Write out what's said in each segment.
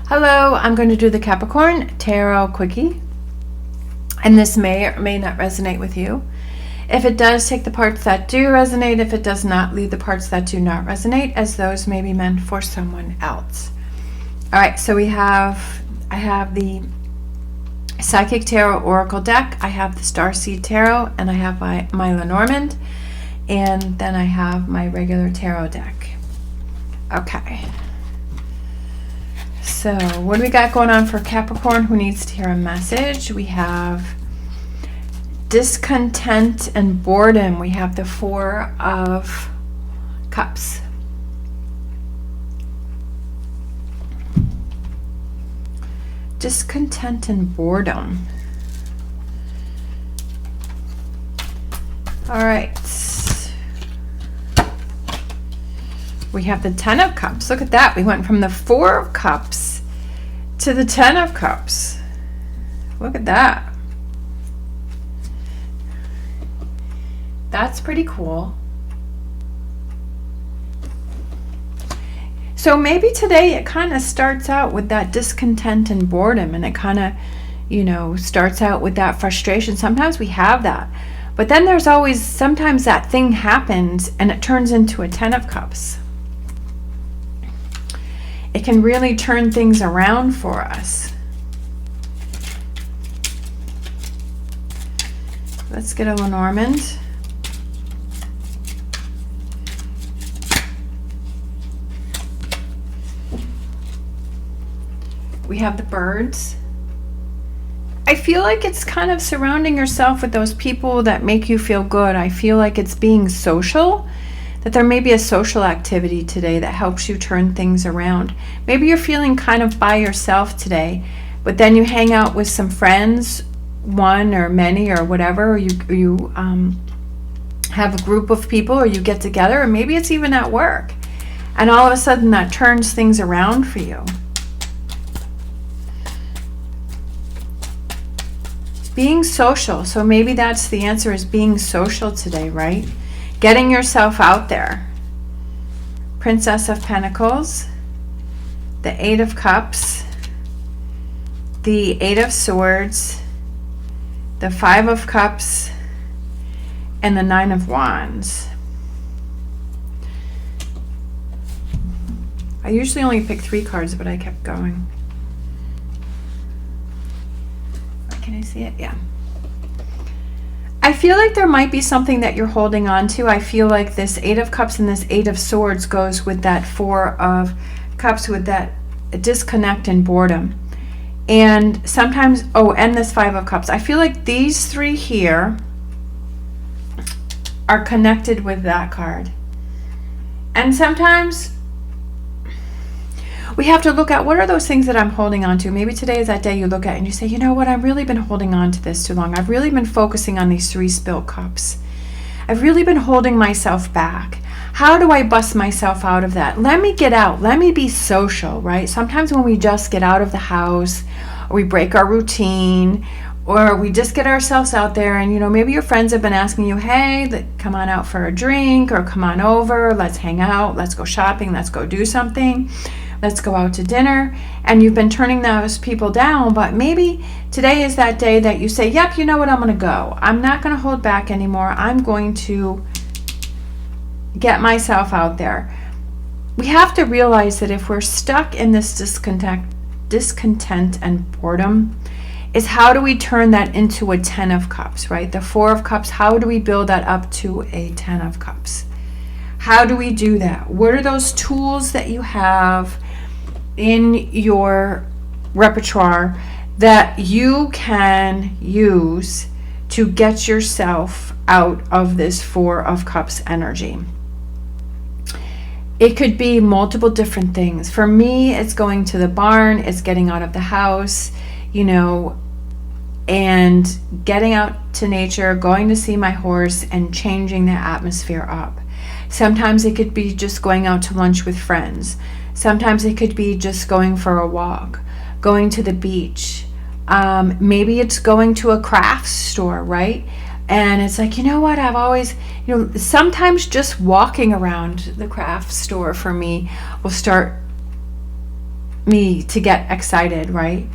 Hello, I'm going to do the Capricorn Tarot Quickie, and this may or may not resonate with you. If it does, take the parts that do resonate. If it does not, leave the parts that do not resonate, as those may be meant for someone else. All right, so I have the Psychic Tarot Oracle deck, I have the Starseed Tarot, and I have my Lenormand, and then I have my regular tarot deck. Okay. So what do we got going on for Capricorn who needs to hear a message? We have discontent and boredom. We have the Four of Cups. Discontent and boredom. All right. We have the Ten of Cups. Look at that. We went from the Four of Cups to the Ten of Cups. Look at that. That's pretty cool. So maybe today it kind of starts out with that discontent and boredom, and it kind of, starts out with that frustration. Sometimes we have that. But then there's always, sometimes that thing happens and it turns into a Ten of Cups. It can really turn things around for us. Let's get a Lenormand. We have the Birds. I feel like it's kind of surrounding yourself with those people that make you feel good. I feel like it's being social. That there may be a social activity today that helps you turn things around. Maybe you're feeling kind of by yourself today, but then you hang out with some friends, one or many or whatever, or you have a group of people, or you get together, or maybe it's even at work. And all of a sudden that turns things around for you. Being social. So maybe that's the answer, is being social today, right? Getting yourself out there. Princess of Pentacles, the Eight of Cups, the Eight of Swords, the Five of Cups, and the Nine of Wands. I usually only pick 3 cards, but I kept going. Can I see it? Yeah. I feel like there might be something that you're holding on to. I feel like this Eight of Cups and this Eight of Swords goes with that Four of Cups, with that disconnect and boredom. And sometimes, and this Five of Cups. I feel like these 3 here are connected with that card. And sometimes we have to look at, what are those things that I'm holding on to? Maybe today is that day you look at and you say, you know what, I've really been holding on to this too long. I've really been focusing on these 3 spilt cups. I've really been holding myself back. How do I bust myself out of that? Let me get out. Let me be social, right? Sometimes when we just get out of the house, or we break our routine, or we just get ourselves out there, and maybe your friends have been asking you, hey, come on out for a drink, or come on over, let's hang out, let's go shopping, let's go do something. Let's go out to dinner, and you've been turning those people down, but maybe today is that day that you say, yep, you know what, I'm going to go. I'm not going to hold back anymore. I'm going to get myself out there. We have to realize that if we're stuck in this discontent and boredom, is how do we turn that into a Ten of Cups, right? The Four of Cups, how do we build that up to a Ten of Cups? How do we do that? What are those tools that you have in your repertoire that you can use to get yourself out of this Four of Cups energy? It could be multiple different things. For me, it's going to the barn, it's getting out of the house, and getting out to nature, going to see my horse, and changing the atmosphere up. Sometimes it could be just going out to lunch with friends. Sometimes it could be just going for a walk, going to the beach. Maybe it's going to a craft store, right? And it's like, you know what, I've always, sometimes just walking around the craft store for me will start me to get excited, right?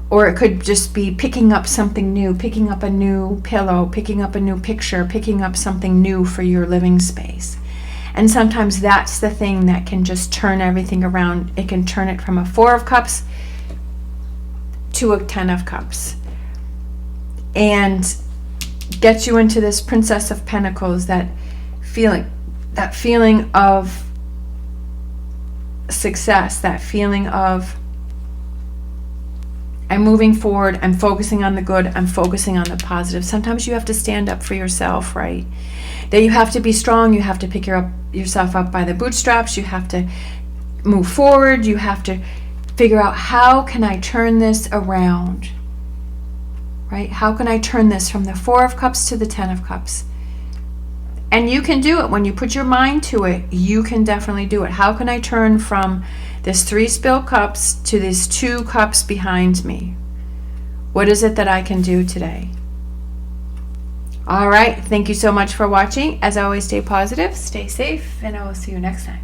Or it could just be picking up something new, picking up a new pillow, picking up a new picture, picking up something new for your living space. And sometimes that's the thing that can just turn everything around. It can turn it from a 4 of Cups to a 10 of Cups. And get you into this Princess of Pentacles, that feeling of success, that feeling of, I'm moving forward, I'm focusing on the good, I'm focusing on the positive. Sometimes you have to stand up for yourself, right? That you have to be strong, you have to pick yourself up by the bootstraps, you have to move forward, you have to figure out, how can I turn this around, right? How can I turn this from the 4 of Cups to the 10 of Cups? And you can do it. When you put your mind to it, you can definitely do it. How can I turn from this 3 spilled cups to these 2 cups behind me? What is it that I can do today? All right. Thank you so much for watching. As always, stay positive, stay safe, and I will see you next time.